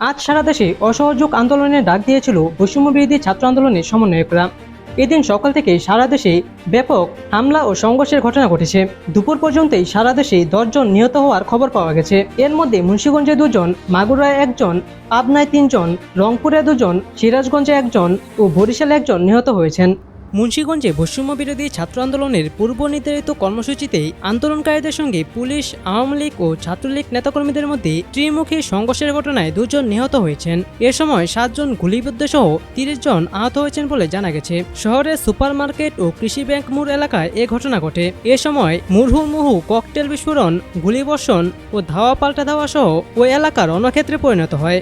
আজ সারা দেশে অসহযোগ আন্দোলনের ডাক দিয়েছিল বৈষম্য বিরোধী ছাত্র আন্দোলনের সমন্বয়করা। এদিন সকাল থেকে সারা দেশে ব্যাপক হামলা ও সংঘর্ষের ঘটনা ঘটেছে। দুপুর পর্যন্তই সারা দেশে 10 জন নিহত হওয়ার খবর পাওয়া গেছে। এর মধ্যে মুন্সিগঞ্জে 2 জন, মাগুরায় 1 জন, পাবনায় 3 জন, রংপুরে 2 জন, সিরাজগঞ্জে 1 জন ও বরিশালে 1 জন নিহত হয়েছেন। মুন্সিগঞ্জে বৈষম্য বিরোধী ছাত্র আন্দোলনের পূর্ব নির্ধারিত কর্মসূচিতে আন্দোলনকারীদের সঙ্গে পুলিশ, আওয়ামী লীগ ও ছাত্রলীগ নেতাকর্মীদের মধ্যে ত্রিমুখী সংঘর্ষের ঘটনায় 2 জন নিহত হয়েছেন। এ সময় 7 জন গুলিবিদ্ধ সহ 30 জন আহত হয়েছেন বলে জানা গেছে। শহরের সুপার মার্কেট ও কৃষি ব্যাংক মোড় এলাকায় এ ঘটনা ঘটে। এ সময় মুহুর্মুহু ককটেল বিস্ফোরণ, গুলিবর্ষণ ও ধাওয়া পাল্টা ধাওয়া সহ ওই এলাকা রণক্ষেত্রে পরিণত হয়।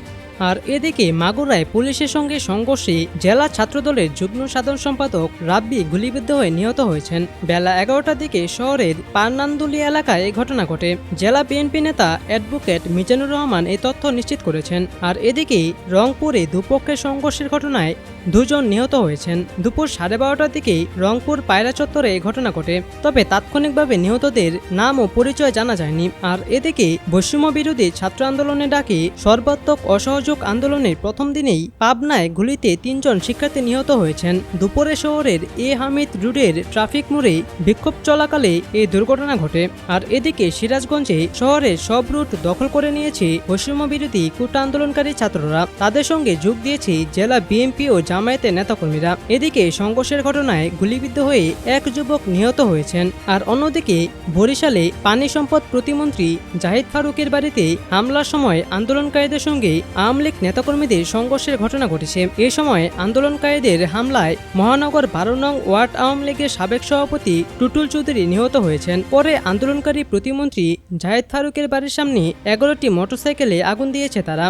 আর এদিকে মাগুরায় পুলিশের সঙ্গে সংঘর্ষে জেলা ছাত্রদলের যুগ্ম সাধারণ সম্পাদক রাব্বি গুলিবিদ্ধ হয়ে নিহত হয়েছেন। বেলা 11টার দিকে শহরের পারনান্দুলি এলাকায় এই ঘটনা ঘটে। জেলা বিএনপি নেতা অ্যাডভোকেট মিজানুর রহমান এই তথ্য নিশ্চিত করেছেন। আর এদিকে রংপুরে দুপক্ষের সংঘর্ষের ঘটনায় 2 জন নিহত হয়েছেন। দুপুর 12:30টার দিকে রংপুর পায়রা চত্বরে এই ঘটনা ঘটে। তবে তাৎক্ষণিকভাবে নিহতদের নাম ও পরিচয় জানা যায়নি। আর এদিকে বৈষম্য বিরোধী ছাত্র আন্দোলনের ডাকে সর্বাত্মক অসহযোগ আন্দোলনের প্রথম দিনেই পাবনায় গুলিতে 3 জন শিক্ষার্থী নিহত হয়েছেন। দুপুরে শহরের এ হামিদ রোডের ট্রাফিক মোড়ে বিক্ষোভ চলাকালে এই দুর্ঘটনা ঘটে। আর এদিকে সিরাজগঞ্জে শহরের সব রুট দখল করে নিয়েছে বৈষম্য বিরোধী কোটা আন্দোলনকারী ছাত্ররা। তাদের সঙ্গে যোগ দিয়েছে জেলা বিএনপি ও জামায়াতের নেতাকর্মীরা। এদিকে সংঘর্ষের ঘটনায় গুলিবিদ্ধ হয়ে 1 যুবক নিহত হয়েছেন। আর অন্যদিকে বরিশালে পানি সম্পদ প্রতিমন্ত্রী জাহিদ ফারুকের বাড়িতে হামলার সময় আন্দোলনকারীদের সঙ্গে আওয়ামী লীগ নেতাকর্মীদের সংঘর্ষের ঘটনা ঘটেছে। এ সময় আন্দোলনকারীদের হামলায় মহানগর 12 নং ওয়ার্ড আওয়ামী লীগের সাবেক সভাপতি টুটুল চৌধুরী নিহত হয়েছেন। পরে আন্দোলনকারী প্রতিমন্ত্রী জাহিদ ফারুকের বাড়ির সামনে 11টি মোটরসাইকেলে আগুন দিয়েছে তারা।